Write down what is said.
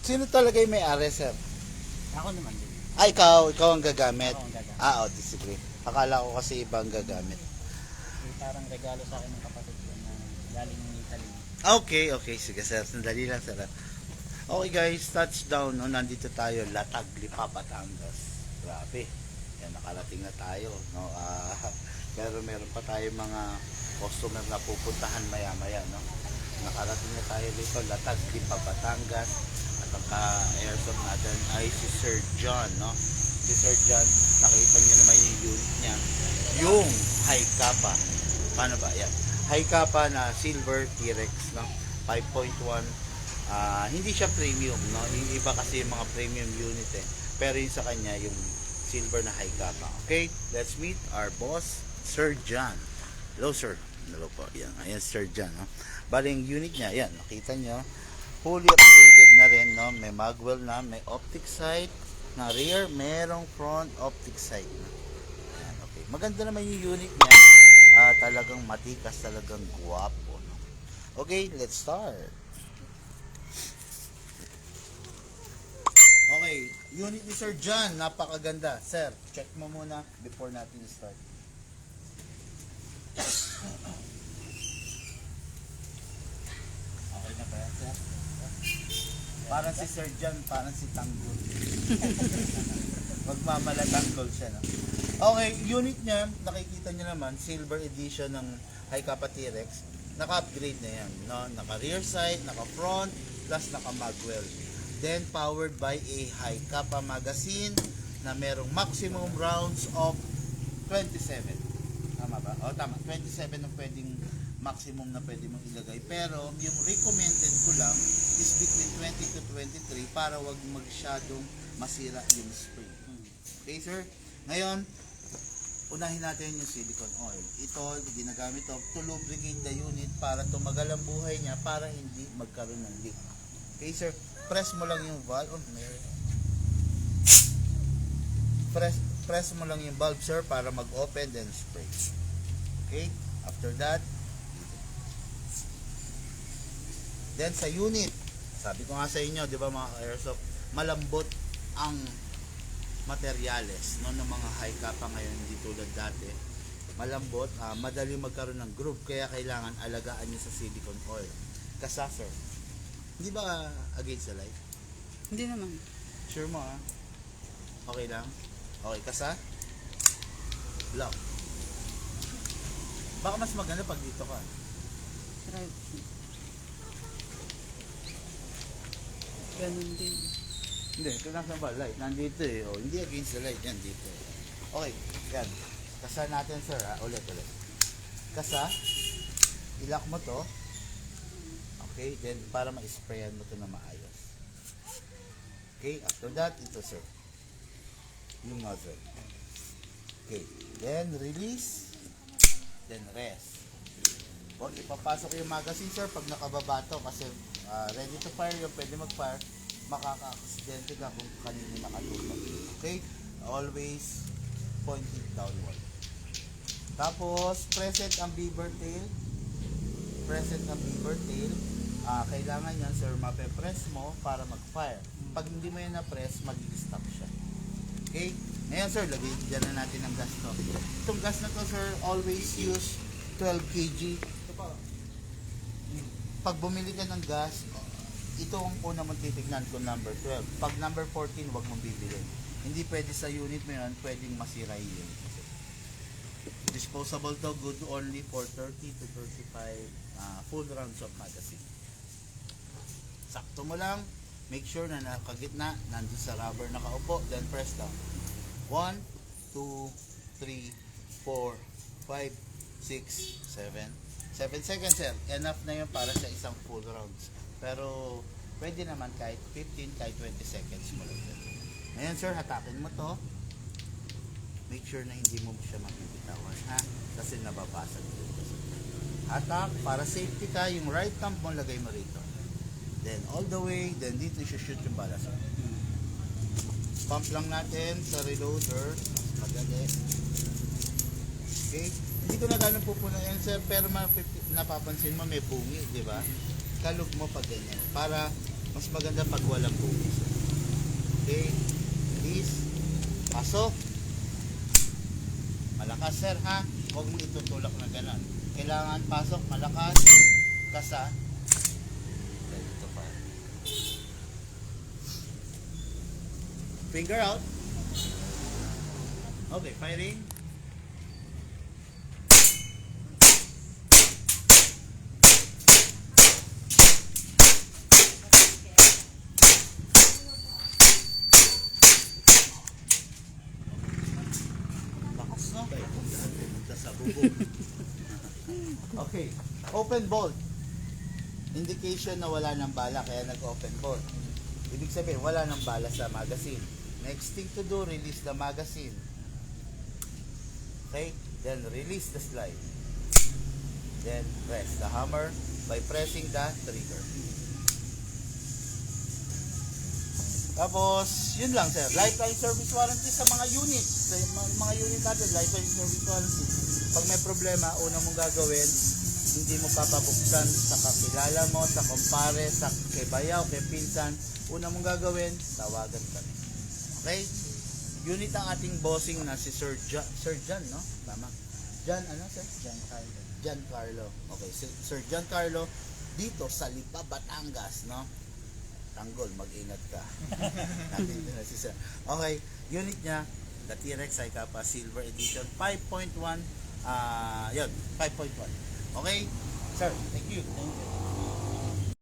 Sino talaga yung may-ari, sir? Ako naman din. Ikaw ang gagamit. Ako ang gagamit. Sige. Akala ko kasi ibang gagamit. Parang regalo sa akin ng kapatid ko na galing ng Italy. Okay, sige sir. Sandali lang sir. Okay guys, touchdown. No? Nandito tayo, Latag, Lipa, Batangas. Grabe. Yan, nakarating na tayo. No? Pero meron pa tayo mga customer na pupuntahan maya-maya. No? Nakarating na tayo dito, Latag, Lipa, Batangas. At ang ka-airsoft natin ay si Sir John. No? Si Sir John, nakita niyo naman yung unit niya. Yung high kappa. Paano ba? Yan. High kappa na silver T-Rex. No? 5.1. Hindi siya premium, no? Yung iba kasi yung mga premium unit eh. Pero yung sa kanya, yung silver na high kappa. Okay, let's meet our boss, Sir John. Hello, sir. Hello po. Yan, ayan, Sir John. No? Bali yung unit niya, yan, nakita nyo, fully upgraded na rin, no? May magwell na, may optic sight na rear, merong front optic sight na. Yan, okay. Maganda naman yung unit niya. Talagang matikas, talagang guwapo. No? Okay, let's start. Okay, unit ni Sir John, napakaganda. Sir, check mo muna before natin start. Okay na ba yan, sir? Parang si Sir John, parang si Tanggol. Magmamalatanggol siya, no? Okay, unit niya, nakikita niyo naman, silver edition ng High Kappa T-Rex. Naka-upgrade na yan, no? Naka-rear sight, naka-front, plus naka-magwell. Then powered by a high kappa magazine na merong maximum rounds of 27. Tama ba? O tama, 27 ang pwedeng maximum na pwede mong ilagay. Pero yung recommended ko lang is between 20 to 23 para wag masyadong masira yung spring. Okay, sir? Ngayon, unahin natin yung silicone oil. Ito, ginagamit to to lubricate the unit para tumagal ang buhay niya para hindi magkaroon ng leak. Okay, sir? Press mo lang yung valve. Press mo lang yung valve, sir, para mag-open then spray. Okay? After that, then sa unit, sabi ko nga sa inyo, di ba mga airsoft, malambot ang materyales, no, ng mga high kappa ngayon, hindi tulad dati. Malambot, madali magkaroon ng groove, kaya kailangan alagaan nyo sa silicone oil. Kasa, sir, hindi ba against the light? Hindi naman. Sure mo, ha? Okay lang? Okay, kasa? Lock. Baka mas maganda pag dito ka. Right. Ganun din. Hindi, ito nasa ba? Light. Nandito eh. Oh, hindi against the light. Yan, dito. Okay, yan. Kasa natin, sir, ha? Ulit. Kasa. Ilock mo to. Okay, then para ma-sprayan mo to na maayos. Okay, after that, ito, sir. Yung nozzle. Okay, then release. Then rest. Huwag ipapasok yung magazine, sir, pag nakababa to kasi ready to fire yung pwede mag-fire, makaka-aksidente ka kung kanino nakatulog. Okay? Always point it downward. Tapos, present ang beaver tail. Kailangan yan, sir, mape-press mo para mag-fire. Pag hindi mo yan na-press, mag-stop siya. Okay? Ngayon, sir, lagay dyan na natin ang gas to. Itong gas na to, sir, always use 12 kg. Pag bumili ka ng gas, ito ang una mong titignan kung number 12. Pag number 14, wag mong bibili. Hindi pwede sa unit mo yan, pwedeng masira yun. Disposable to, good only for 30 to 35 full rounds of magazine. Sakto mo lang, make sure na nakagitna, nandun sa rubber nakaupo, then press down. 1, 2, 3, 4, 5, 6, 7. 7 seconds, sir. Enough na yun para sa isang full rounds. Pero, pwede naman kahit 15, kahit 20 seconds mo lang. Ngayon, sir, hatakin mo to. Make sure na hindi mo siya mabibitawan, ha? Kasi nababasag dito. Hatak, para safety ka, yung right thumb mo lagay mo rito. Then, all the way, then dito shoot yung bala, sir. Pump lang natin sa reloader. Mas madali. Okay? Hindi ko na ganun pupunan yan, sir, pero napapansin mo may bungi, di ba? Kalog mo pag ganyan. Para Mas maganda pag walang bugis. Okay, please, pasok. Malakas sir ha, huwag mo itutulak na gano'n. Kailangan pasok, malakas, kasa. Dito pa. Finger out. Okay, firing. Lakas no? Punta sa bubong. Okay, open bolt. Indication na wala ng bala kaya nag-open bolt. Ibig sabihin wala ng bala sa magazine. Next thing to do, release the magazine. Okay, then release the slide. Then press the hammer by pressing the trigger. Tapos, yun lang sir. Lifetime service warranty sa mga unit. Sa mga unit natin, lifetime service warranty. Pag may problema, unang mong gagawin, hindi mo papabuksan sa kakilala mo, sa kumpare, sa kay bayaw, kay pinsan. Unang mong gagawin, tawagan kami. Okay? Unit ang ating bossing na si Sir John, no? Tama. John, ano sir? Giancarlo. Okay, Sir Giancarlo dito sa Lipa, Batangas, no? Tanggol, mag-ingat ka. Nandito na si Sir. Okay, unit niya, the T-Rex Ikapa Silver Edition 5.1. Yun, 5.1. Okay? Sir, thank you. Thank you.